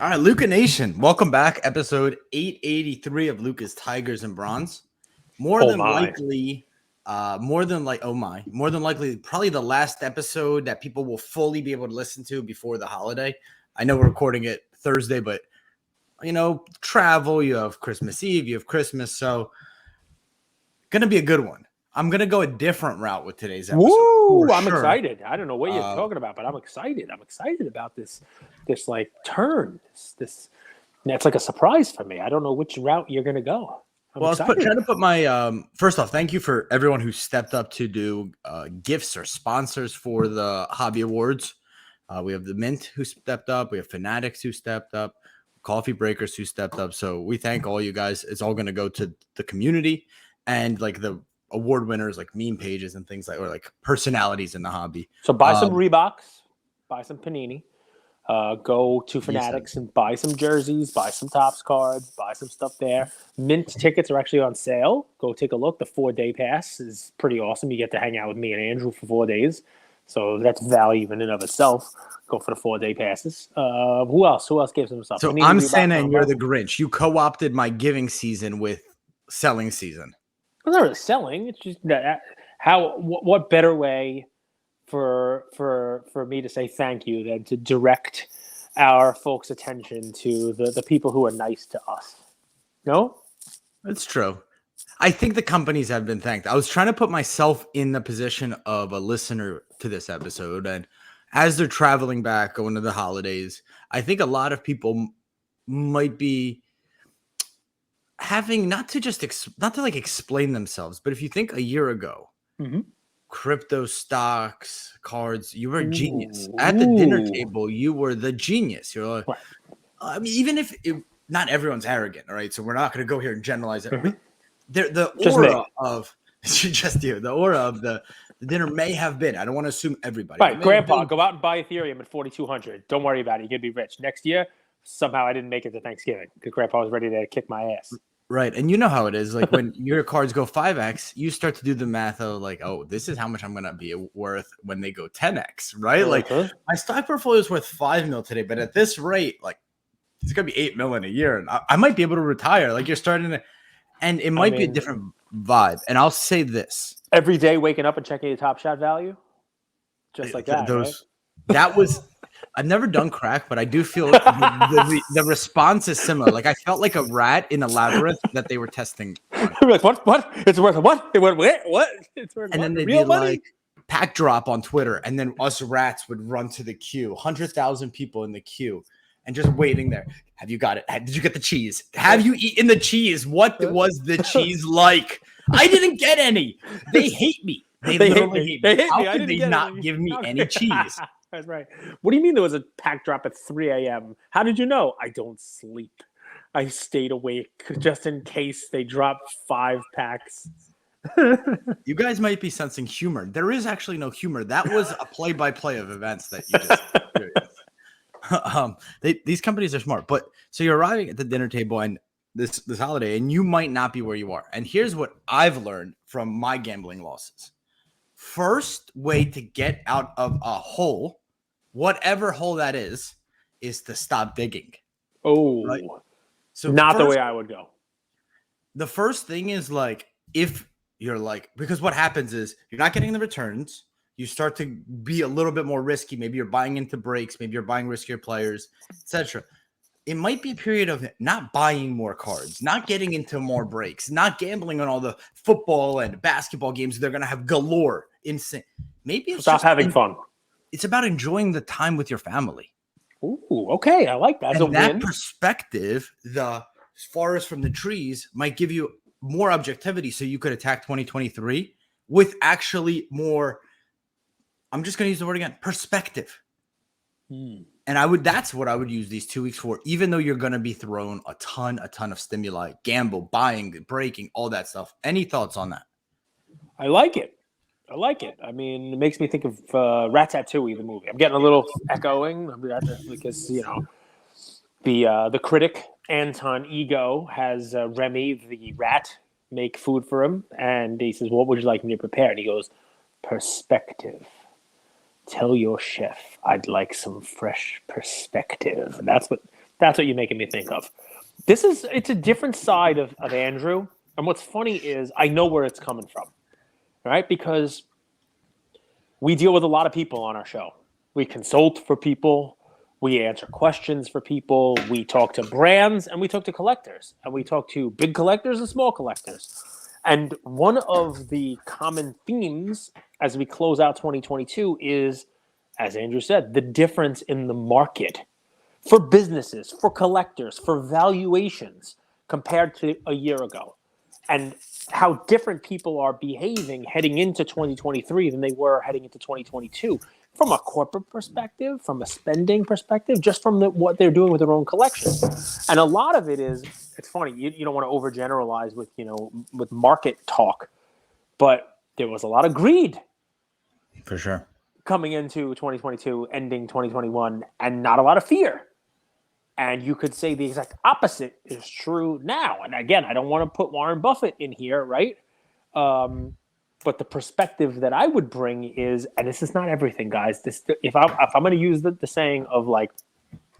All right, Luka Nation, welcome back. Episode 883 of Luka's Tigers and Bronze. More than likely, probably the last episode that people will fully be able to listen to before the holiday. I know we're recording it Thursday, but travel, you have Christmas Eve, you have Christmas, so gonna be a good one. I'm gonna go a different route with today's episode. Woo! I'm excited. I don't know what you're talking about, but I'm excited. I'm excited about this like turn. This it's like a surprise for me. I don't know which route you're gonna go. I was trying to put my first off, thank you for everyone who stepped up to do gifts or sponsors for the Hobby Awards. We have the Mint who stepped up. We have Fanatics who stepped up. Coffee Breakers who stepped up. So we thank all you guys. It's all going to go to the community and like the award winners, like meme pages and things or like personalities in the hobby. So buy some Reeboks, buy some Panini. Go to Fanatics and buy some jerseys, buy some Topps cards, buy some stuff there. Mint tickets are actually on sale. Go take a look. The 4-day pass is pretty awesome. You get to hang out with me and Andrew for 4 days. So that's value in and of itself. Go for the 4-day passes. Who else? Who else gave some stuff? So I'm Santa and you're the Grinch. You co-opted my giving season with selling season. It's not really selling. It's just what better way for me to say thank you than to direct our folks' attention to the people who are nice to us. No? That's true. I think the companies have been thanked. I was trying to put myself in the position of a listener to this episode, and as they're traveling back, going to the holidays, I think a lot of people might be having not to explain themselves, but if you think a year ago, crypto stocks, cards, you were a genius. At the dinner table, you were the genius. You're like, I mean, even if not everyone's arrogant, all right? So we're not going to go here and generalize it. The aura of just you, the aura of the dinner may have been. I don't want to assume everybody. Right, Grandpa, go out and buy Ethereum at 4,200. Don't worry about it. You're gonna be rich next year. Somehow I didn't make it to Thanksgiving because Grandpa was ready to kick my ass. Right, and you know how it is. Like when your cards go 5x, you start to do the math of like, oh, this is how much I'm gonna be worth when they go 10x. Right, like my stock portfolio is worth $5 million today, but at this rate, like it's gonna be $8 million a year, and I might be able to retire. Like you're starting to. And it might be a different vibe. And I'll say this. Every day waking up and checking your Top Shot value? Just like that, right? That was – I've never done crack, but I do feel the response is similar. Like I felt like a rat in a labyrinth that they were testing. Like, what? It's worth what? What? It's worth and then they'd real be money? like, pack drop on Twitter. And then us rats would run to the queue. 100,000 people in the queue. And just waiting there. Have you got it? Did you get the cheese? Have you eaten the cheese? What was the cheese like? I didn't get any. They hate me. They literally hate me. How could they not give me any cheese? That's right. What do you mean there was a pack drop at 3 a.m.? How did you know? I don't sleep. I stayed awake just in case they dropped 5 packs. You guys might be sensing humor. There is actually no humor. That was a play-by-play of events that you just experienced. These companies are smart, but so you're arriving at the dinner table and this holiday, and you might not be where you are. And here's what I've learned from my gambling losses: first way to get out of a hole, whatever hole that is to stop digging. Oh, right? So not the way I would go. The first thing is like if you're like, because what happens is you're not getting the returns. You start to be a little bit more risky. Maybe you're buying into breaks. Maybe you're buying riskier players, etc. It might be a period of not buying more cards, not getting into more breaks, not gambling on all the football and basketball games they're going to have galore. Insane. Maybe it's stop having fun. It's about enjoying the time with your family. Ooh, okay. I like that. And that perspective, the forest from the trees, might give you more objectivity so you could attack 2023 with actually more – I'm just going to use the word again, perspective. And that's what I would use these 2 weeks for, even though you're going to be thrown a ton of stimuli, gamble, buying, breaking, all that stuff. Any thoughts on that? I like it. I mean, it makes me think of Ratatouille, the movie. I'm getting a little echoing because, the critic, Anton Ego, has Remy, the rat, make food for him. And he says, what would you like me to prepare? And he goes, perspective. Tell your chef I'd like some fresh perspective. And that's That's what you're making me think of. It's a different side of Andrew. And what's funny is I know where it's coming from, right? Because we deal with a lot of people on our show. We consult for people. We answer questions for people. We talk to brands and we talk to collectors. And we talk to big collectors and small collectors. And one of the common themes as we close out 2022 is, as Andrew said, the difference in the market for businesses, for collectors, for valuations compared to a year ago. And how different people are behaving heading into 2023 than they were heading into 2022 from a corporate perspective, from a spending perspective, just from what they're doing with their own collection. And a lot of it is, it's funny, you don't want to overgeneralize with market talk, but there was a lot of greed. For sure. Coming into 2022, ending 2021, and not a lot of fear. And you could say the exact opposite is true now. And again, I don't want to put Warren Buffett in here, right? But the perspective that I would bring is, and this is not everything, guys. If I'm going to use the saying of like,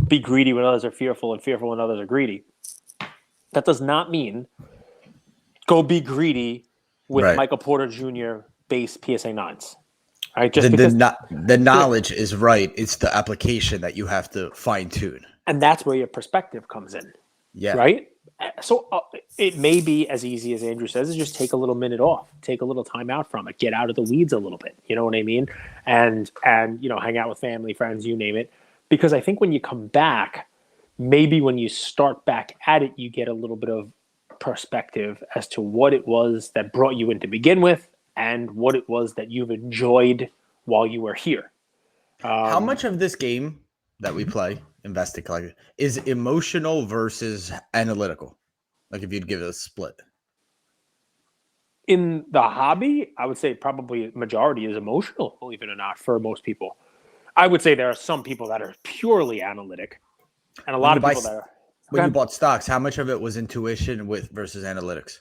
be greedy when others are fearful and fearful when others are greedy, that does not mean go be greedy with Michael Porter Jr. base PSA 9s. Right? Just the knowledge is right. It's the application that you have to fine tune. And that's where your perspective comes in. Yeah. Right? So it may be as easy as Andrew says, is just take a little minute off, take a little time out from it, get out of the weeds a little bit. You know what I mean? And hang out with family, friends, you name it. Because I think when you come back, maybe when you start back at it, you get a little bit of perspective as to what it was that brought you in to begin with and what it was that you've enjoyed while you were here. How much of this game that we play, Invested Collective, is emotional versus analytical? Like if you'd give it a split. In the hobby, I would say probably majority is emotional, believe it or not, for most people. I would say there are some people that are purely analytic, and a lot of people that are. When you bought stocks, how much of it was intuition versus analytics?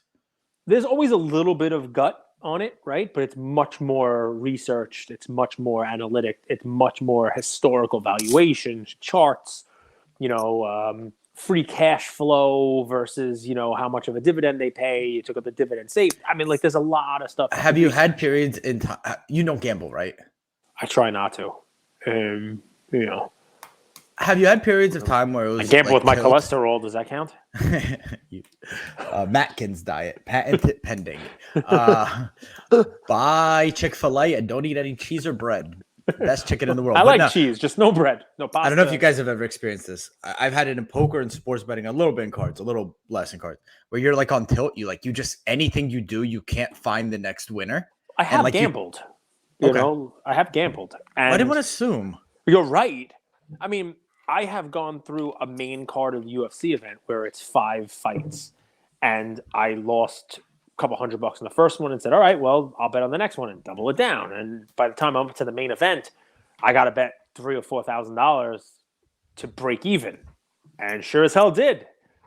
There's always a little bit of gut on it, right? But it's much more researched. It's much more analytic. It's much more historical valuations, charts, free cash flow versus, how much of a dividend they pay. You took up the dividend safe. I mean, like there's a lot of stuff. Have you had periods in time? You don't gamble, right? I try not to. Have you had periods of time where it was? I gamble with my cholesterol. Does that count? Matkins diet, patent pending. Buy Chick-fil-A and don't eat any cheese or bread. Best chicken in the world. I like cheese, just no bread, no pasta. I don't know if you guys have ever experienced this. I've had it in poker and sports betting, a little bit in cards, a little less in cards, where you're like on tilt. You just anything you do, you can't find the next winner. I have gambled. I have gambled. And I didn't want to assume. You're right. I mean, I have gone through a main card of the UFC event where it's 5 fights, and I lost a couple $100 in the first one and said, all right, well, I'll bet on the next one and double it down. And by the time I'm up to the main event, I got to bet $3,000 or $4,000 to break even, and sure as hell did.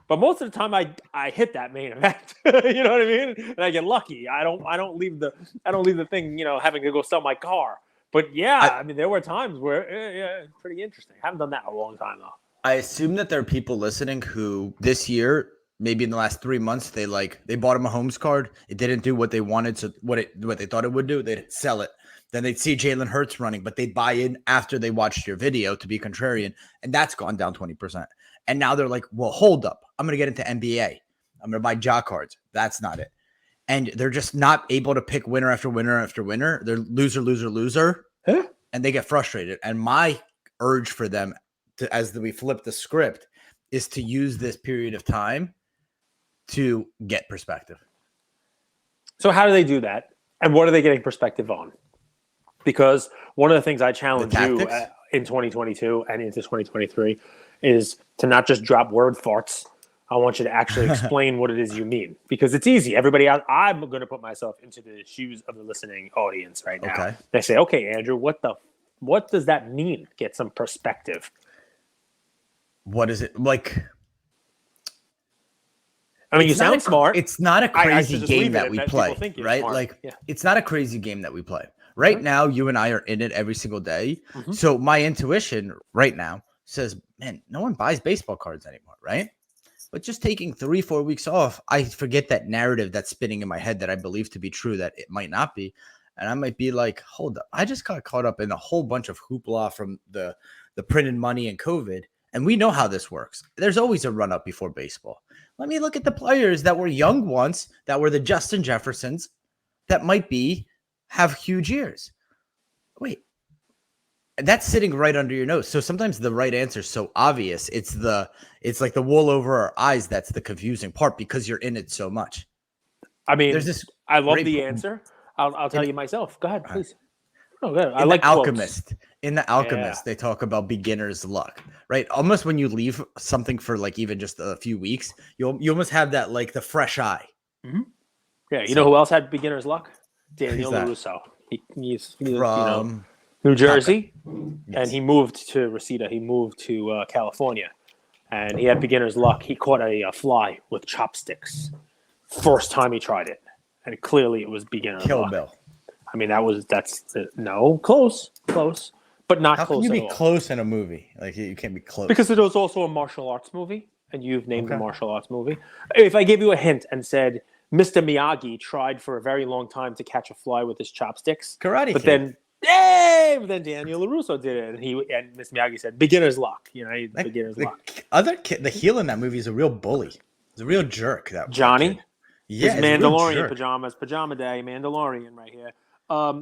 But most of the time, I hit that main event. You know what I mean? And I get lucky. I don't leave the thing, having to go sell my car. But yeah, I mean, there were times where, pretty interesting. I haven't done that in a long time, though. I assume that there are people listening who this year, maybe in the last 3 months, they bought a Mahomes card. It didn't do what they wanted to, what they thought it would do. They'd sell it. Then they'd see Jalen Hurts running, but they'd buy in after they watched your video to be contrarian. And that's gone down 20%. And now they're like, well, hold up. I'm going to get into NBA. I'm going to buy jaw cards. That's not it. And they're just not able to pick winner after winner after winner. They're loser. Huh? And they get frustrated. And my urge for them, as we flip the script, is to use this period of time to get perspective. So how do they do that? And what are they getting perspective on? Because one of the things I challenge you in 2022 and into 2023 is to not just drop word farts. I want you to actually explain what it is you mean, because it's easy. Everybody else, I'm going to put myself into the shoes of the listening audience right now. Okay. They say, okay, Andrew, what does that mean? Get some perspective. What is it like? I mean, you sound smart. It's not a crazy game that we play, right? Smart. Like, yeah. It's not a crazy game that we play. Right now, you and I are in it every single day. Mm-hmm. So my intuition right now says, man, no one buys baseball cards anymore, right? But just taking 3-4 weeks off, I forget that narrative that's spinning in my head that I believe to be true, that it might not be. And I might be like, hold up, I just got caught up in a whole bunch of hoopla from the printed money and COVID. And we know how this works. There's always a run up before baseball. Let me look at the players that were young once, that were the Justin Jeffersons, that might have huge years. Wait, that's sitting right under your nose. So sometimes the right answer is so obvious. It's like the wool over our eyes. That's the confusing part because you're in it so much. I mean, I love the answer. I'll tell you myself. Go ahead, please. Oh, good. I like Alchemist. In The Alchemist, they talk about beginner's luck, right? Almost when you leave something for like even just a few weeks, you almost have that like the fresh eye. Mm-hmm. Yeah, you know who else had beginner's luck? Daniel LaRusso. He's from New Jersey, and he moved to Reseda. He moved to California, and he had beginner's luck. He caught a fly with chopsticks first time he tried it, and clearly it was beginner's luck. Kill Bill. I mean, close, but not close. How can you be close in a movie? Like you can't be close because it was also a martial arts movie, and you've named the martial arts movie. If I gave you a hint and said Mr. Miyagi tried for a very long time to catch a fly with his chopsticks, Karate but Kid. then Daniel LaRusso did it, and Mr. Miyagi said beginner's luck. Beginner's luck. The heel in that movie is a real bully. He's a real jerk. That Johnny. Yeah, his Mandalorian pajamas, pajama day, Mandalorian right here.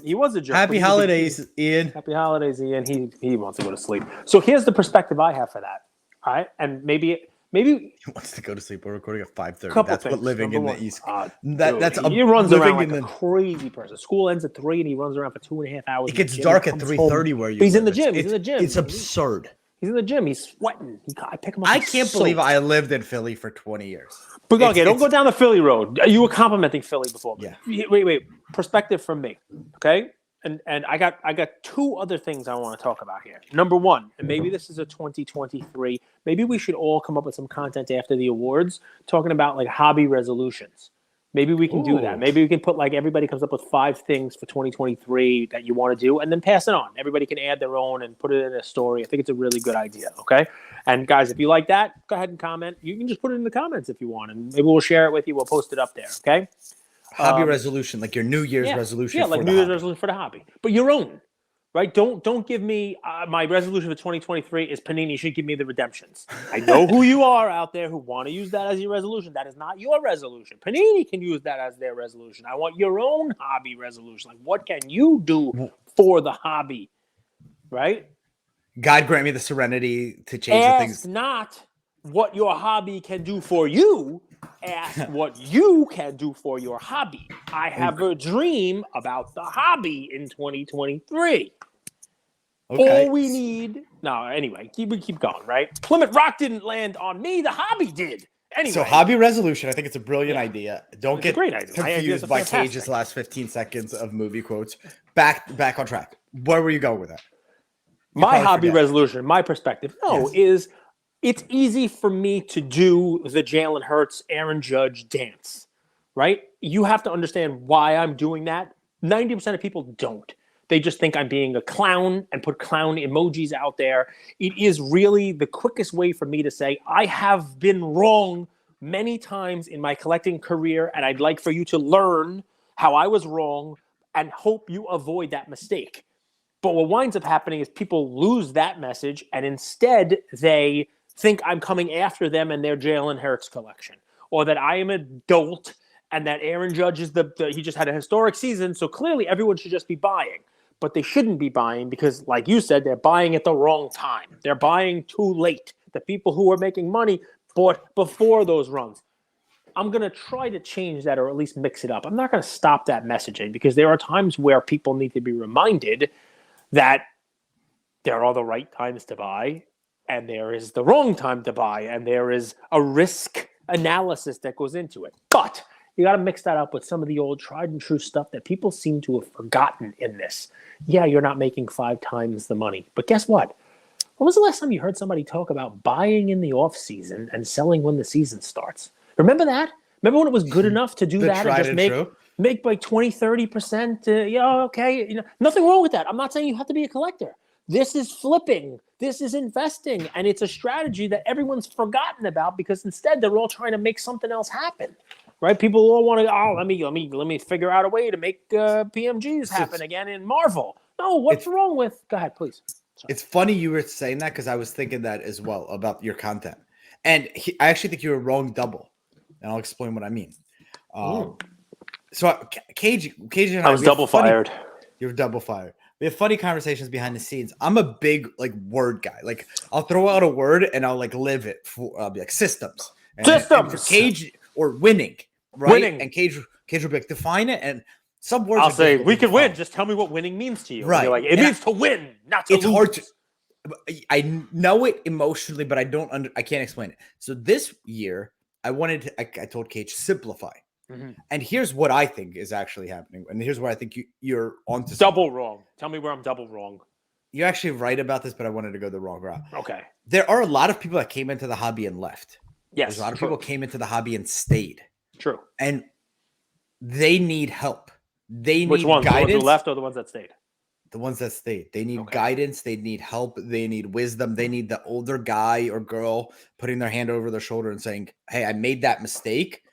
He was a jerk. Happy holidays, Ian. Happy holidays, Ian. He wants to go to sleep. So here's the perspective I have for that. All right, and maybe he wants to go to sleep. We're recording at 5:30. That's what living in the East. He runs around like a crazy person. School ends at 3, and he runs around for 2.5 hours. It gets dark at 3:30 where you. He's in the gym. He's in the gym. It's absurd. He's in the gym. He's sweating. I pick him up. I can't believe I lived in Philly for 20 years. But okay, don't go down the Philly road. You were complimenting Philly before. Yeah. Wait. Perspective from me. Okay. And I got 2 other things I want to talk about here. Number 1, and maybe this is a 2023. Maybe we should all come up with some content after the awards talking about like hobby resolutions. Maybe we can do that. Maybe we can put like everybody comes up with 5 things for 2023 that you want to do and then pass it on. Everybody can add their own and put it in a story. I think it's a really good idea. Okay. And guys, if you like that, go ahead and comment. You can just put it in the comments if you want, and maybe we'll share it with you. We'll post it up there. Okay. Hobby resolution, like your New Year's resolution. Yeah, like New Year's resolution for the hobby, but your own, right? Don't give me my resolution for 2023 is Panini should give me the redemptions. I know who you are out there who want to use that as your resolution. That is not your resolution. Panini can use that as their resolution. I want your own hobby resolution. Like, what can you do for the hobby, right? God grant me the serenity to change the things. Not what your hobby can do for you. Ask what you can do for your hobby. I have a dream about the hobby in 2023. Okay. All we need. No, anyway, we keep going, right? Plymouth Rock didn't land on me. The hobby did. Anyway. So hobby resolution, I think it's a brilliant idea. Don't get confused by Cage's last 15 seconds of movie quotes. Back on track. Where were you going with that? My hobby resolution, my perspective, is it's easy for me to do the Jalen Hurts, Aaron Judge dance, right? You have to understand why I'm doing that. 90% of people don't. They just think I'm being a clown and put clown emojis out there. It is really the quickest way for me to say, I have been wrong many times in my collecting career, and I'd like for you to learn how I was wrong and hope you avoid that mistake. But what winds up happening is people lose that message, and instead they think I'm coming after them and their Jalen Hurts collection, or that I am an adult and that Aaron Judge is he just had a historic season, so clearly everyone should just be buying. But they shouldn't be buying because, like you said, they're buying at the wrong time. They're buying too late. The people who are making money bought before those runs. I'm going to try to change that or at least mix it up. I'm not going to stop that messaging because there are times where people need to be reminded that there are the right times to buy and there is the wrong time to buy, and there is a risk analysis that goes into it. But you got to mix that up with some of the old tried and true stuff that people seem to have forgotten in this. Yeah, you're not making 5 times the money. But guess what? When was the last time you heard somebody talk about buying in the offseason and selling when the season starts? Remember that? Remember when it was good enough to do that and just make like 20, 30%? Okay. Nothing wrong with that. I'm not saying you have to be a collector. This is flipping. This is investing. And it's a strategy that everyone's forgotten about because instead they're all trying to make something else happen. Right? People all want to, let me figure out a way to make PMGs happen again in Marvel. No, what's wrong with? Go ahead, please. Sorry. It's funny you were saying that because I was thinking that as well about your content. And I actually think you were wrong double. And I'll explain what I mean. So Cage and I was double fired. You were double fired. We have funny conversations behind the scenes. I'm a big word guy. Like I'll throw out a word and I'll live it. I'll be like systems. And for Cage or winning, right? Winning. And Cage will be like define it. And some words. I'll say we could win. Just tell me what winning means to you. Right. Like, it means to win, not to lose. It's hard to. I know it emotionally, but I can't explain it. So this year, I told Cage simplify. Mm-hmm. And here's what I think is actually happening. And here's where I think you're onto double wrong. Tell me where I'm double wrong. You're actually right about this, but I wanted to go the wrong route. Okay. There are a lot of people that came into the hobby and left. Yes. There's a lot of people came into the hobby and stayed. True. And they need help. They Which need ones? guidance. The ones who left or the ones that stayed? The ones that stayed. They need guidance. They need help. They need wisdom. They need the older guy or girl putting their hand over their shoulder and saying, hey, I made that mistake.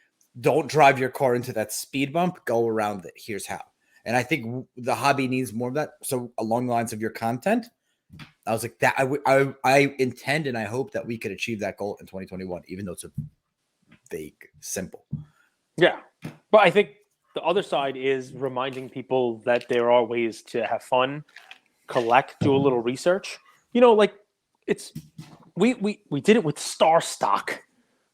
Don't drive your car into that speed bump. Go around it. Here's how. And I think the hobby needs more of that. So along the lines of your content, I was like, that I intend and I hope that we could achieve that goal in 2021, even though it's a vague, simple. Yeah. But I think the other side is reminding people that there are ways to have fun, collect, do a little research. It's we did it with Star Stock,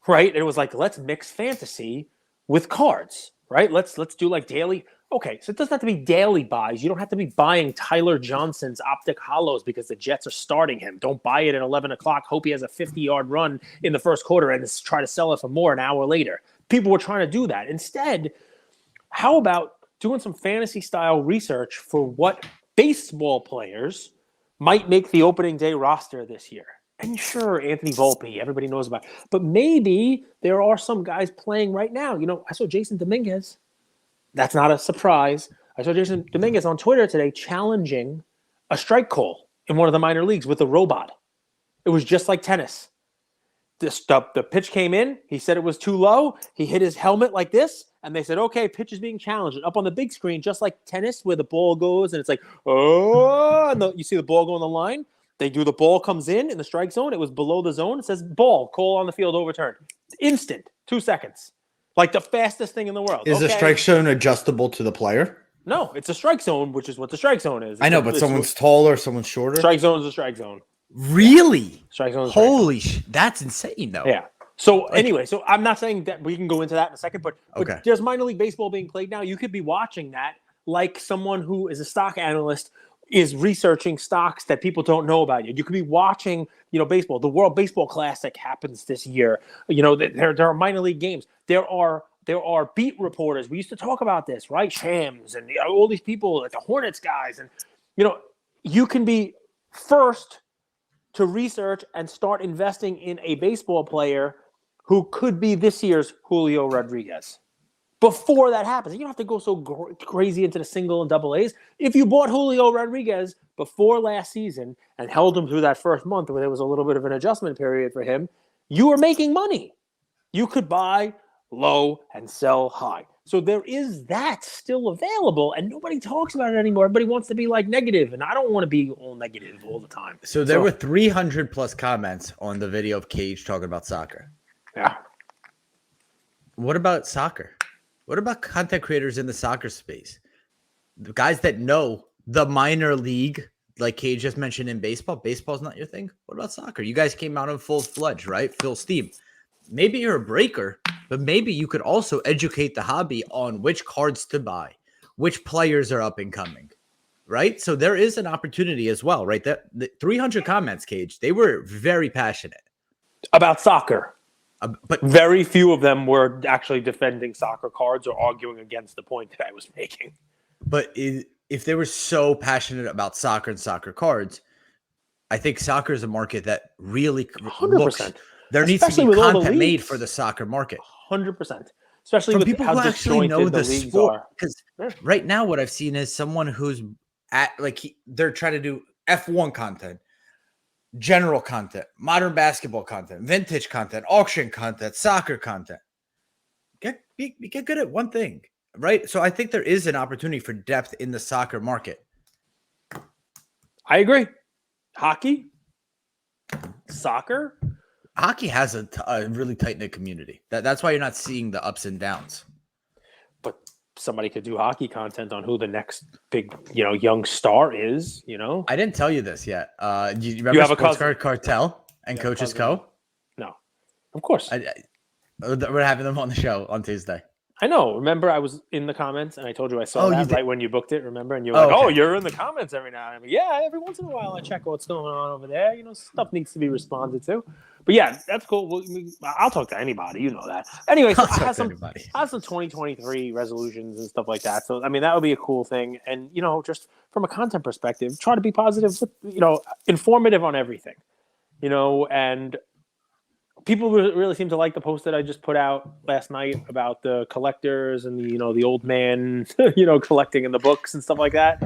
right? It was like, let's mix fantasy with cards, right? Let's do daily. Okay, so it doesn't have to be daily buys. You don't have to be buying Tyler Johnson's Optic Hollows because the Jets are starting him. Don't buy it at 11 o'clock. Hope he has a 50-yard run in the first quarter and try to sell it for more an hour later. People were trying to do that. Instead, how about doing some fantasy-style research for what baseball players might make the opening day roster this year? And sure, Anthony Volpe, everybody knows about it. But maybe there are some guys playing right now. I saw Jason Dominguez. That's not a surprise. I saw Jason Dominguez on Twitter today challenging a strike call in one of the minor leagues with a robot. It was just like tennis. The pitch came in. He said it was too low. He hit his helmet like this. And they said, okay, pitch is being challenged. And up on the big screen, just like tennis, where the ball goes and it's like, oh, and you see the ball go on the line. The ball comes in the strike zone. It was below the zone. It says ball, call on the field, overturned. Instant, 2 seconds. Like the fastest thing in the world. Is the strike zone adjustable to the player? No, it's a strike zone, which is what the strike zone is. I know, but someone's taller, someone's shorter. Strike zone is a strike zone. Really? Yeah. Strike zone is holy shit. That's insane, though. Yeah. So anyway, I'm not saying that we can go into that in a second, but okay. There's minor league baseball being played now. You could be watching that like someone who is a stock analyst is researching stocks that people don't know about yet. You could be watching, baseball. The World Baseball Classic happens this year. There are minor league games. There are beat reporters. We used to talk about this, right? Shams and all these people, like the Hornets guys. And, you can be first to research and start investing in a baseball player who could be this year's Julio Rodriguez. Before that happens, you don't have to go so crazy into the single and double A's. If you bought Julio Rodriguez before last season and held him through that first month where there was a little bit of an adjustment period for him, you were making money. You could buy low and sell high. So there is that still available, and nobody talks about it anymore. Everybody wants to be negative, and I don't want to be all negative all the time. So there were 300 plus comments on the video of Cage talking about soccer. Yeah. What about soccer? What about content creators in the soccer space? The guys that know the minor league, like Cage just mentioned in baseball. Baseball's not your thing. What about soccer? You guys came out in full-fledged, right? Full steam. Maybe you're a breaker, but maybe you could also educate the hobby on which cards to buy, which players are up and coming, right? So there is an opportunity as well, right? The 300 comments, Cage, they were very passionate. About soccer. But very few of them were actually defending soccer cards or arguing against the point that I was making. But if they were so passionate about soccer and soccer cards, I think soccer is a market that really 100%. There needs to be content made for the soccer market. 100%. Especially with people how who actually know the sport. Are. Because right now what I've seen is someone who's at they're trying to do F1 content, general content, modern basketball content, vintage content, auction content, soccer content. Get good at one thing, right? So I think there is an opportunity for depth in the soccer market. I agree. Hockey, soccer. Hockey has a really tight-knit community. That's why you're not seeing the ups and downs. But somebody could do hockey content on who the next big, young star is, I didn't tell you this yet. You remember You have a Sports cousin. Card Cartel and You have a Coaches cousin. Co? No. Of course. We're having them on the show on Tuesday. I know. Remember, I was in the comments and I told you I saw that right when you booked it. Remember, and you were like, okay. "Oh, you're in the comments every now and then." Yeah, every once in a while I check what's going on over there. Stuff needs to be responded to. But yeah, that's cool. I'll talk to anybody. You know that. Anyway, so I have some 2023 resolutions and stuff like that. So I mean, that would be a cool thing. And just from a content perspective, try to be positive. Informative on everything. And people really seem to like the post that I just put out last night about the collectors and the old man, collecting in the books and stuff like that.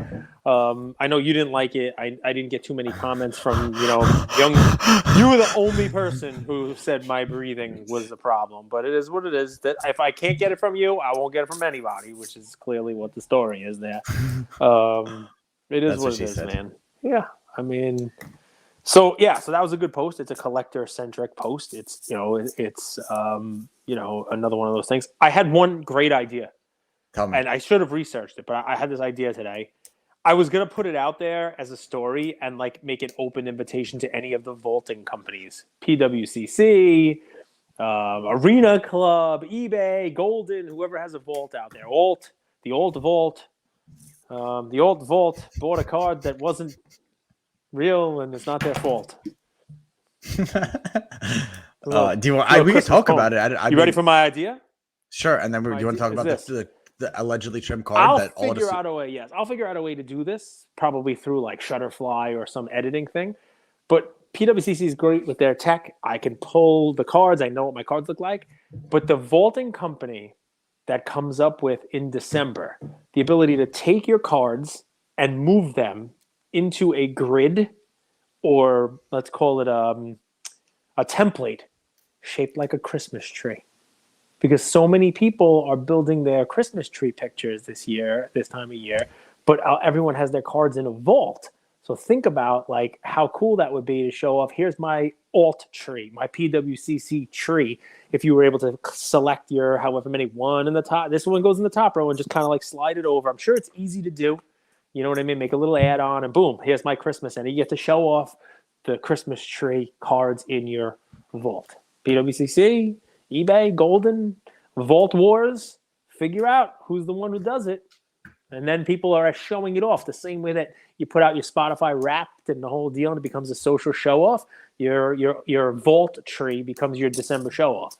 I know you didn't like it. I didn't get too many comments from, young. You were the only person who said my breathing was the problem, but it is what it is. That if I can't get it from you, I won't get it from anybody, which is clearly what the story is there. It is what it is, man. Yeah. I mean, so that was a good post. It's a collector-centric post. It's another one of those things. I had one great idea, and I should have researched it, but I had this idea today. I was gonna put it out there as a story and make an open invitation to any of the vaulting companies, PWCC, Arena Club, eBay, Golden, whoever has a vault out there. The old vault bought a card that wasn't real, and it's not their fault. Do you want? We can talk about it. You ready for my idea? Sure. And then do you want to talk about the allegedly trimmed card? I'll figure out a way to do this, probably through Shutterfly or some editing thing. But PWCC is great with their tech. I can pull the cards. I know what my cards look like. But the vaulting company that comes up with in December, the ability to take your cards and move them into a grid, or let's call it a template shaped like a Christmas tree, because so many people are building their Christmas tree pictures this time of year, but everyone has their cards in a vault. So think about how cool that would be to show off. Here's my alt tree, my PWCC tree. If you were able to select your however many one in the top, this one goes in the top row, and just kind of slide it over. I'm sure it's easy to do. You know what I mean? Make a little add-on, and boom, here's my Christmas. And you get to show off the Christmas tree cards in your vault. PWCC, eBay, Golden, Vault Wars. Figure out who's the one who does it. And then people are showing it off the same way that you put out your Spotify Wrapped and the whole deal, and it becomes a social show-off. Your vault tree becomes your December show-off.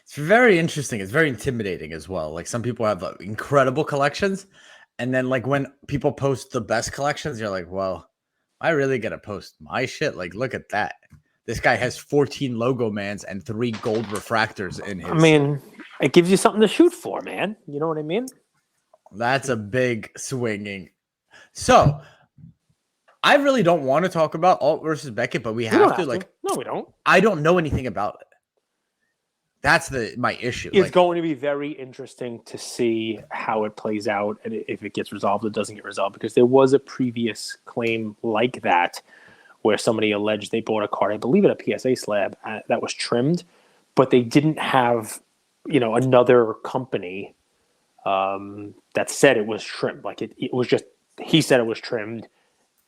It's very interesting. It's very intimidating as well. Some people have incredible collections. And then when people post the best collections, you're like, well, I really got to post my shit. Look at that. This guy has 14 logo mans and 3 gold refractors in his. I mean, it gives you something to shoot for, man. You know what I mean? That's a big swinging. So I really don't want to talk about Alt versus Beckett, but we have to. No, we don't. I don't know anything about it. That's my issue. It's going to be very interesting to see how it plays out, and if it gets resolved or doesn't get resolved, because there was a previous claim like that where somebody alleged they bought a card, I believe at a PSA slab, that was trimmed, but they didn't have, another company that said it was trimmed. It was just, he said it was trimmed,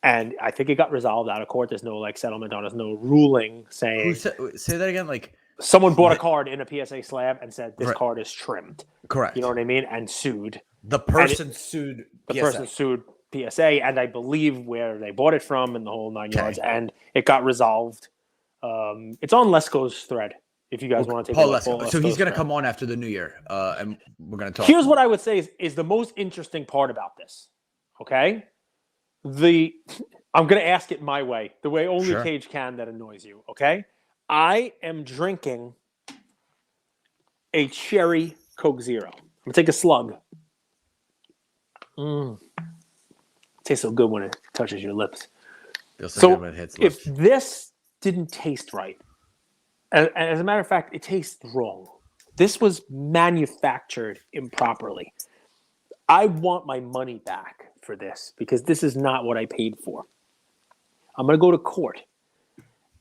and I think it got resolved out of court. There's no settlement on it. There's no ruling saying. Say that again, Someone bought a card in a PSA slab and said this card is trimmed. Correct. You know what I mean? And sued. The person sued PSA, and I believe where they bought it from and the whole 9 yards, and it got resolved. It's on Lesko's thread. If you guys want to take Paul Lesko. So he's going to come on after the new year, and we're going to talk. Here's what I would say is the most interesting part about this. Okay, I'm going to ask it my way, the way only Cage can that annoys you. Okay. I am drinking a cherry Coke Zero. I'm going to take a slug. tastes so good when it touches your lips. Feels so So good when it hits if lips. this didn't taste right, as a matter of fact, it tastes wrong. This was manufactured improperly. I want my money back for this because this is not what I paid for. I'm going to go to court.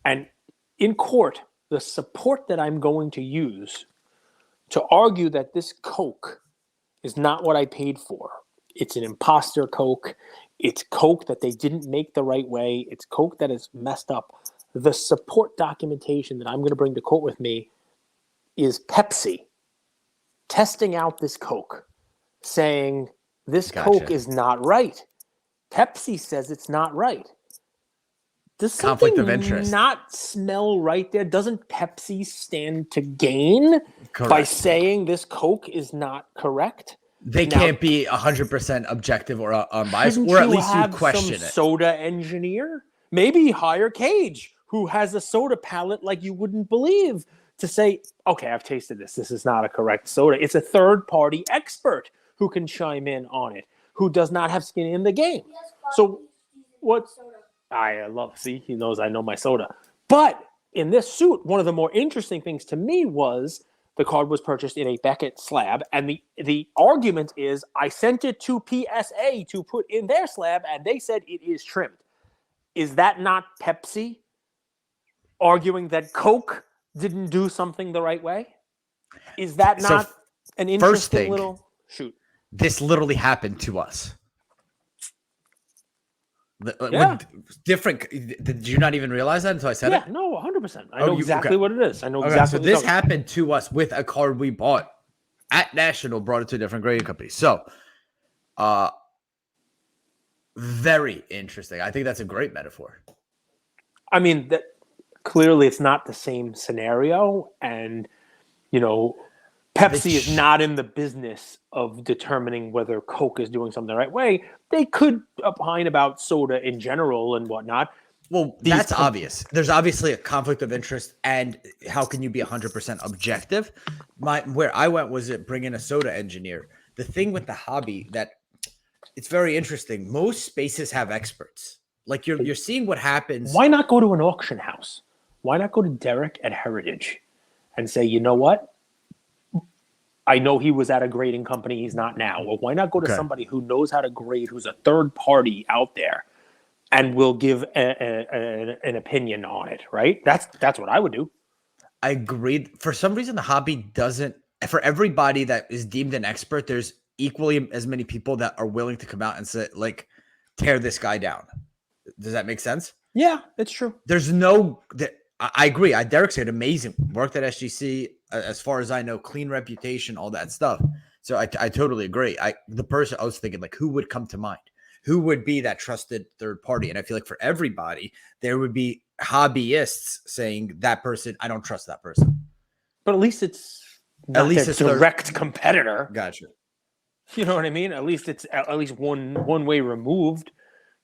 And in court, the support that I'm going to use to argue that this Coke is not what I paid for. It's an imposter Coke. It's Coke that they didn't make the right way. It's Coke that is messed up. The support documentation that I'm going to bring to court with me is Pepsi testing out this Coke, saying this Coke is not right. Pepsi says it's not right. Does Conflict something of interest. not smell right there? Doesn't Pepsi stand to gain by saying this Coke is not correct? They can't be 100% objective or unbiased, or at least you question it. Soda engineer? Maybe hire Cage, who has a soda palate like you wouldn't believe, to say, okay, I've tasted this. This is not a correct soda. It's a third-party expert who can chime in on it, who does not have skin in the game. So what's... I love, see, he knows I know my soda. But in this suit, one of the more interesting things to me was the card was purchased in a Beckett slab. And the argument is I sent it to PSA to put in their slab, and they said it is trimmed. Is that not Pepsi arguing that Coke didn't do something the right way? Is that not an interesting little shoot? This literally happened to us. Yeah. Different. Did you not even realize that until I said it? Yeah, no, 100%. I know exactly what it is. I know exactly. So this happened to us with a card we bought at National, brought it to a different grading company. So, very interesting. I think that's a great metaphor. I mean, that clearly it's not the same scenario, and Pepsi is not in the business of determining whether Coke is doing something the right way. They could opine about soda in general and whatnot. Well, that's obvious. There's obviously a conflict of interest, and how can you be 100% objective? Where I went was it bring in a soda engineer. The thing with the hobby that it's very interesting. Most spaces have experts. Like you're seeing what happens. Why not go to an auction house? Why not go to Derek at Heritage and say, you know what? I know he was at a grading company. He's not now. Well, why not go to somebody who knows how to grade, who's a third party out there, and will give an opinion on it, right? That's what I would do. I agreed. For some reason, the hobby doesn't. For everybody that is deemed an expert, there's equally as many people that are willing to come out and say, like, tear this guy down. Does that make sense? Yeah, it's true. There's no. I agree. Derek said amazing. Worked at SGC. As far as I know, clean reputation, all that stuff. So I totally agree. The person I was thinking, like, who would come to mind? Who would be that trusted third party? And I feel like for everybody, there would be hobbyists saying that person, I don't trust that person. But at least it's not a direct competitor. Gotcha. You know what I mean? At least it's at least one way removed.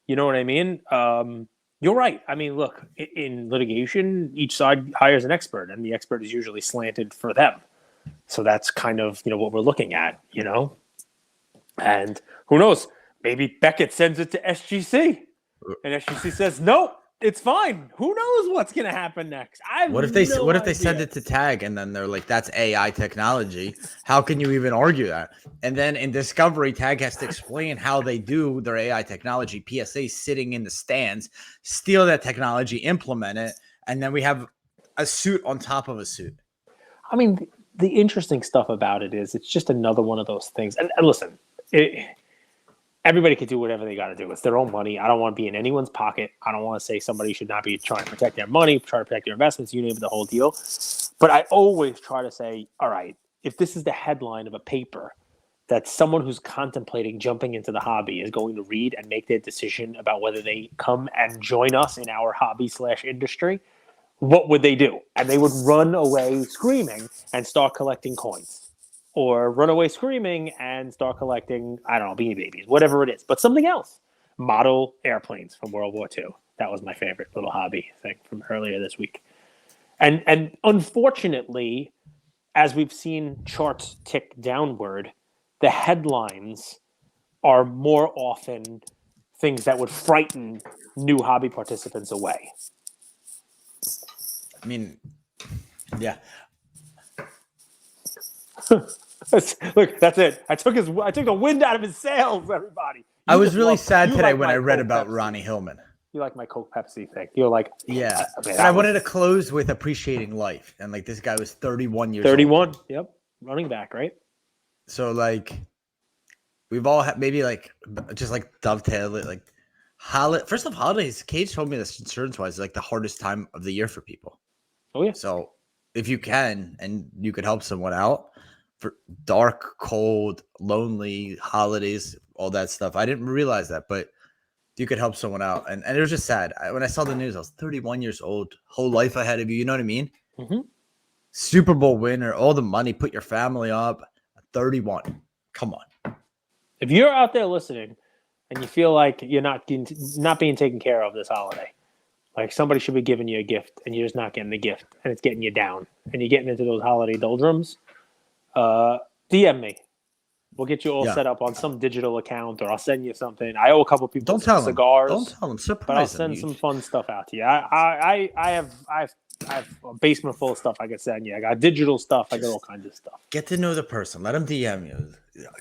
You know what I mean? You're right. I mean, look, in litigation, each side hires an expert, and the expert is usually slanted for them. So that's kind of, what we're looking at, And who knows? Maybe Beckett sends it to SGC, and SGC says, no, it's fine. Who knows what's going to happen next? What if they send it to Tag, and then they're like, that's AI technology. How can you even argue that? And then in Discovery, Tag has to explain how they do their AI technology. PSA sitting in the stands, steal that technology, implement it, and then we have a suit on top of a suit. I mean, the interesting stuff about it is it's just another one of those things. And listen, everybody can do whatever they got to do. It's their own money. I don't want to be in anyone's pocket. I don't want to say somebody should not be trying to protect their money, try to protect their investments, you name it, the whole deal. But I always try to say, all right, if this is the headline of a paper that someone who's contemplating jumping into the hobby is going to read and make their decision about whether they come and join us in our hobby/industry, what would they do? And they would run away screaming and start collecting coins. Or run away screaming and start collecting, I don't know, Beanie Babies, whatever it is. But something else. Model airplanes from World War II. That was my favorite little hobby thing from earlier this week. And unfortunately, as we've seen charts tick downward, the headlines are more often things that would frighten new hobby participants away. I mean, yeah. Look, that's it. I took the wind out of his sails, everybody. I was really sad today when I read about Ronnie Hillman. You like my Coke Pepsi thing. You're like, yeah. I wanted to close with appreciating life. And like this guy was 31 years 31, old. Yep. Running back, right? So like we've all had maybe like just like dovetail it like first off, holidays, Cage told me this insurance wise is like the hardest time of the year for people. Oh yeah. So if you can and you could help someone out for dark, cold, lonely holidays, all that stuff. I didn't realize that, but you could help someone out. And it was just sad. When I saw the news, I was 31 years old, whole life ahead of you. You know what I mean? Mm-hmm. Super Bowl winner, all the money, put your family up. 31. Come on. If you're out there listening and you feel like you're not being taken care of this holiday, like somebody should be giving you a gift and you're just not getting the gift and it's getting you down and you're getting into those holiday doldrums, DM me. We'll get you all set up on some digital account, or I'll send you something. I owe a couple people some cigars. Don't tell them. Surprise but I'll send some fun stuff out to you. I have a basement full of stuff I can send you. I got digital stuff. I got all kinds of stuff. Get to know the person. Let them DM you.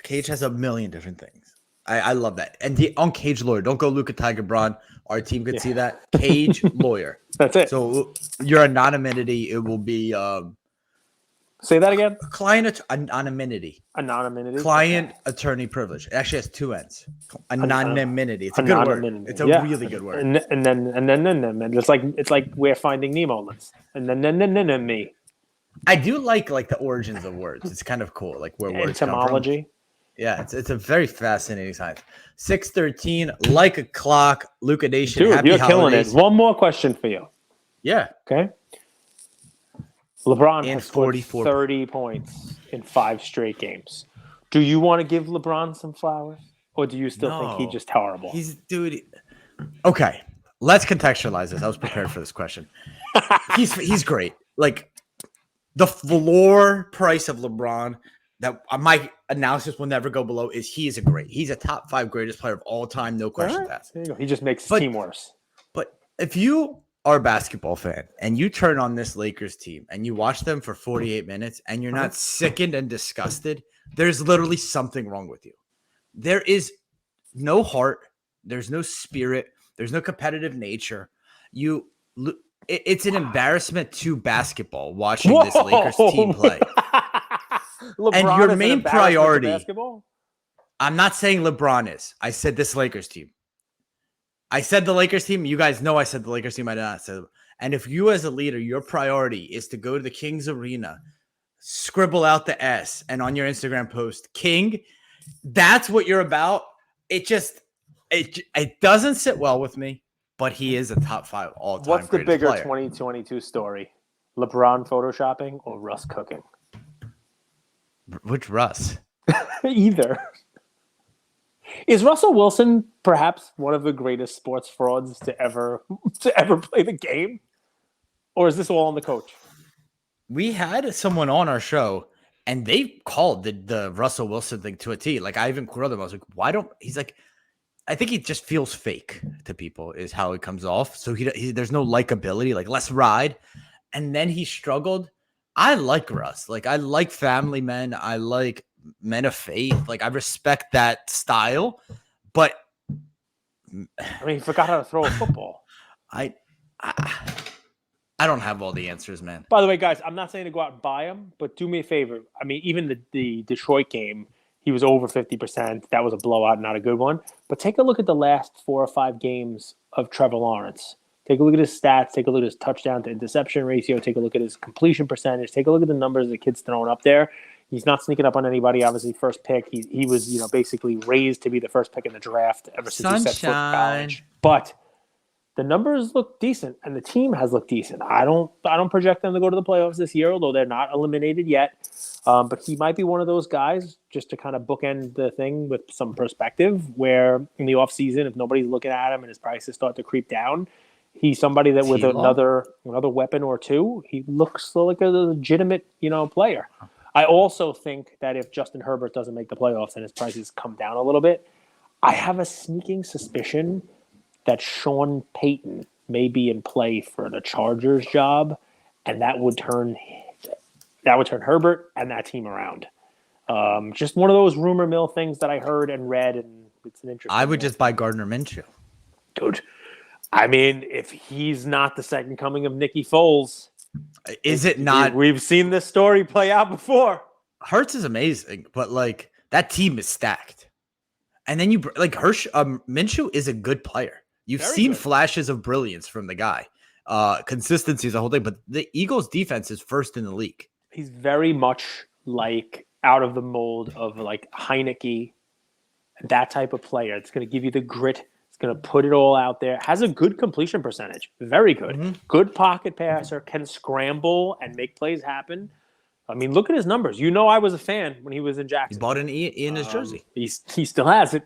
Cage has a million different things. I love that. And on Cage Lawyer, don't go Luka Tiger Braun. Our team could see that. Cage Lawyer. That's it. So your anonymity, it will be say that again. Client anonymity. Anonymity. Client attorney privilege. It actually has two ends. Anonymity. It's a good word. It's a really good word. And then it's like we're finding Nemo list. And then me. I do like the origins of words. It's kind of cool, like where words etymology. Come from. Yeah, it's a very fascinating science. 6:13, like a clock. Luka Nation. Dude, happy you're holidays. killing it. One more question for you. Yeah. Okay. LeBron and has scored 30 points in 5 straight games. Do you want to give LeBron some flowers, or do you still think he's just horrible? Dude. Okay, let's contextualize this. I was prepared for this question. He's great. Like the floor price of LeBron that my analysis will never go below is he's a top 5 greatest player of all time. No questions asked. There you go. He just makes his team worse. But if you are a basketball fan and you turn on this Lakers team and you watch them for 48 minutes and you're not sickened and disgusted, there's literally something wrong with you. There is no heart. There's no spirit. There's no competitive nature. It's an embarrassment to basketball watching this Lakers team play. And your main priority, I'm not saying LeBron is. I said this Lakers team. I said the Lakers team. You guys know I said the Lakers team. I did not say. And if you as a leader, your priority is to go to the Kings Arena, scribble out the S, and on your Instagram post, King, that's what you're about. It doesn't sit well with me, but he is a top 5 all-time What's the bigger player. 2022 story? LeBron photoshopping or Russ cooking? Which Russ? Either. Is Russell Wilson perhaps one of the greatest sports frauds to ever play the game? Or is this all on the coach? We had someone on our show and they called the Russell Wilson thing to a T. Like I even quoted him. I was like, why don't he's like, I think he just feels fake to people is how it comes off. So he there's no likability, like let's ride. And then he struggled. I like Russ. Like I like family men. I like men of faith. Like I respect that style, but I mean, he forgot how to throw a football. I don't have all the answers, man. By the way, guys, I'm not saying to go out and buy him, but do me a favor. I mean, even the Detroit game, he was over 50%. That was a blowout, not a good one. But take a look at the last 4 or 5 games of Trevor Lawrence. Take a look at his stats. Take a look at his touchdown to interception ratio. Take a look at his completion percentage. Take a look at the numbers the kid's throwing up there. He's not sneaking up on anybody. Obviously, first pick. He was basically raised to be the first pick in the draft ever since he set foot in college. But the numbers look decent, and the team has looked decent. I don't project them to go to the playoffs this year, although they're not eliminated yet. But he might be one of those guys, just to kind of bookend the thing with some perspective, where in the offseason, if nobody's looking at him and his prices start to creep down, he's somebody that with another weapon or two, he looks like a legitimate, player. I also think that if Justin Herbert doesn't make the playoffs and his prices come down a little bit, I have a sneaking suspicion that Sean Payton may be in play for the Chargers job, and that would turn Herbert and that team around. Just one of those rumor mill things that I heard and read, and it's an interesting. I would just buy Gardner Minshew. Dude, I mean, if he's not the second coming of Nicky Foles, is it not? We've seen this story play out before. Hurts is amazing, but like that team is stacked. And then you like Minshew is a good player. You've Very seen good. flashes of brilliance from the guy. Consistency is a whole thing, but the Eagles' defense is first in the league. He's very much like out of the mold of like Heineke, that type of player. It's going to give you the grit. It's going to put it all out there. Has a good completion percentage. Very good. Mm-hmm. Good pocket passer. Can scramble and make plays happen. I mean, look at his numbers. You know, I was a fan when he was in Jackson. He bought an E in his jersey. He still has it.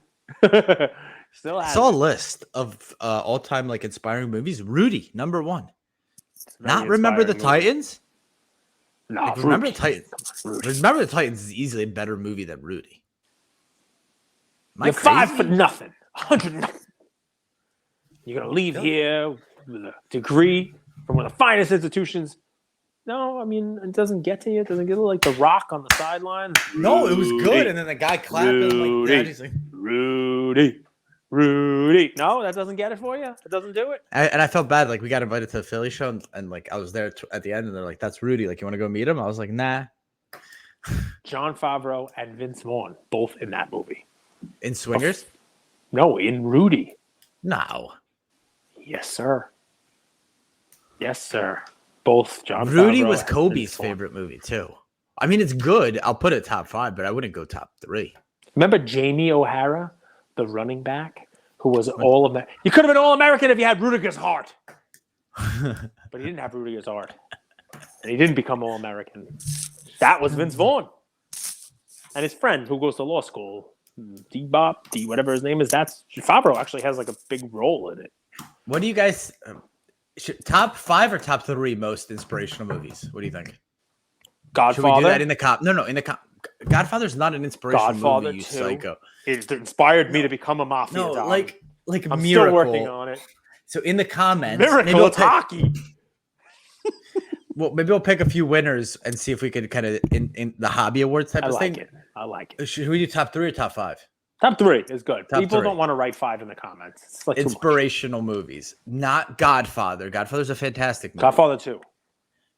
Still has I saw it. a list of all-time like inspiring movies. Rudy, number 1. Not Remember the Titans? No, Like, Remember the Titans. Remember the Titans is easily a better movie than Rudy. You're 5 for nothing. 100 nothing. You're going to leave here with a degree from one of the finest institutions. No, I mean, it doesn't get to you. It doesn't get like The Rock on the sideline. No, it was good. And then the guy clapping like that. He's like, Rudy. No, that doesn't get it for you. It doesn't do it. And I felt bad. Like, we got invited to the Philly show, and like, I was there at the end, and they're like, "That's Rudy. Like, you want to go meet him?" I was like, "Nah." Jon Favreau and Vince Vaughn, both in that movie. In Swingers? No, in Rudy. No. Yes, sir. Yes, sir. Both Jon Rudy Favreau was and Kobe's Vince Vaughn. favorite movie too. I mean, it's good. I'll put it top 5, but I wouldn't go top 3. Remember Jamie O'Hara, the running back, who was All-American? You could have been All-American if you had Rudiger's heart. But he didn't have Rudiger's heart. And he didn't become All-American. That was Vince Vaughn. And his friend who goes to law school, D-Bop, whatever his name is, that's Favreau actually has like a big role in it. What do you guys top 5 or top 3 most inspirational movies? What do you think? Godfather. Should we do that in the cop? No, in the cop. Godfather's not an inspirational Godfather movie, you 2. psycho. It inspired me to become a mafia No, dog. like I'm Miracle. still working on it. So in the comments, Miracle, it's hockey. Well, maybe we'll pick a few winners and see if we could kind of in the hobby awards type of thing. I like it. Should we do top 3 or top 5? Top 3 is good. Top People 3. don't want to write 5 in the comments. It's like Inspirational movies, not Godfather. Godfather's a fantastic movie. Godfather 2.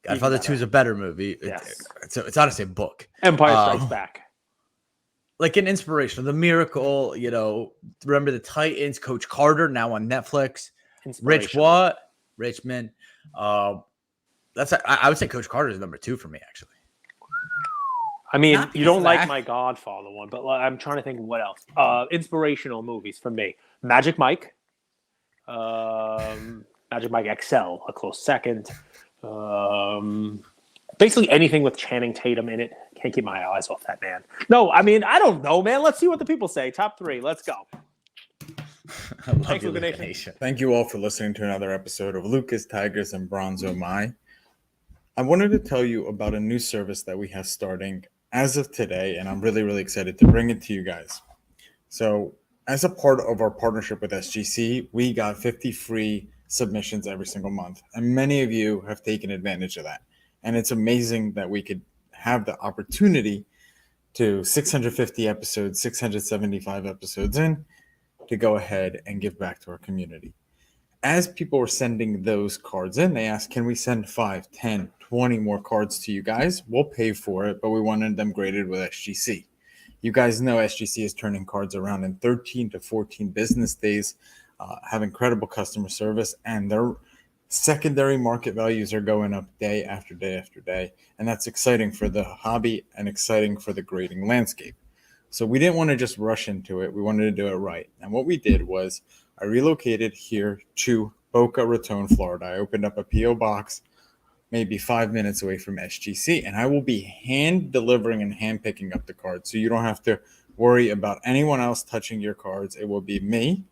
Godfather 2 is a better movie. Yes. It's honestly a book. Empire Strikes Back. Like an inspirational, The Miracle, Remember the Titans, Coach Carter, now on Netflix. Rich what? Richmond. I would say Coach Carter is number 2 for me, actually. I mean, Not you don't because like of my Godfather one, but I'm trying to think of what else. Inspirational movies for me. Magic Mike. Magic Mike XL, a close second. Basically anything with Channing Tatum in it. Can't keep my eyes off that man. No, I mean, I don't know, man. Let's see what the people say. Top 3. Let's go. I love Thanks, you, Luka Luka Nation. Nation. Thank you all for listening to another episode of Lucas, Tigers, and Bronzo My. I wanted to tell you about a new service that we have starting as of today, and I'm really, really excited to bring it to you guys. So, as a part of our partnership with SGC, we got 50 free submissions every single month, and many of you have taken advantage of that. And it's amazing that we could have the opportunity to 650 episodes, 675 episodes in, to go ahead and give back to our community. As people were sending those cards in, they asked, can we send 5, 10, 20 more cards to you guys? We'll pay for it, but we wanted them graded with SGC. You guys know SGC is turning cards around in 13 to 14 business days, have incredible customer service, and their secondary market values are going up day after day after day. And that's exciting for the hobby and exciting for the grading landscape. So we didn't want to just rush into it. We wanted to do it right. And what we did was I relocated here to Boca Raton, Florida. I opened up a P.O. box maybe 5 minutes away from SGC, and I will be hand delivering and hand picking up the cards. So you don't have to worry about anyone else touching your cards. It will be me,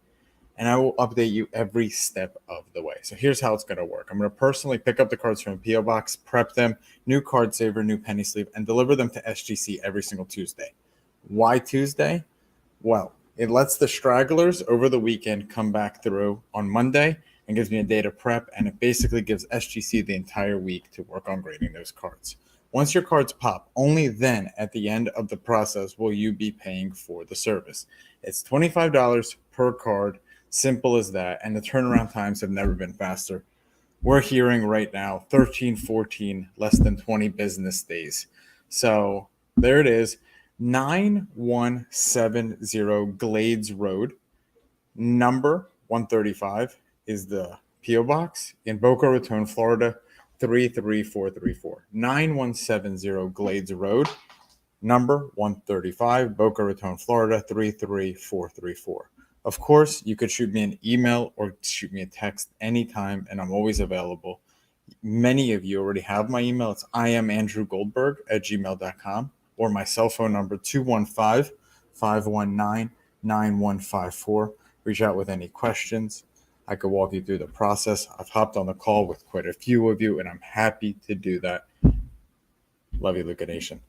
and I will update you every step of the way. So here's how it's going to work. I'm going to personally pick up the cards from a P.O. box, prep them, new card saver, new penny sleeve, and deliver them to SGC every single Tuesday. Why Tuesday? Well, It lets the stragglers over the weekend come back through on Monday and gives me a day to prep, and it basically gives SGC the entire week to work on grading those cards. Once your cards pop, only then at the end of the process will you be paying for the service. It's $25 per card, simple as that, and the turnaround times have never been faster. We're hearing right now 13, 14, less than 20 business days. So there it is, 9170 Glades Road, number 135 is the P.O. Box in Boca Raton, Florida, 33434. 9170 Glades Road, number 135, Boca Raton, Florida, 33434. Of course, you could shoot me an email or shoot me a text anytime, and I'm always available. Many of you already have my email. It's iamandrewgoldberg@gmail.com, or my cell phone number, 215-519-9154. Reach out with any questions. I could walk you through the process. I've hopped on the call with quite a few of you, and I'm happy to do that. Love you, Luka Nation.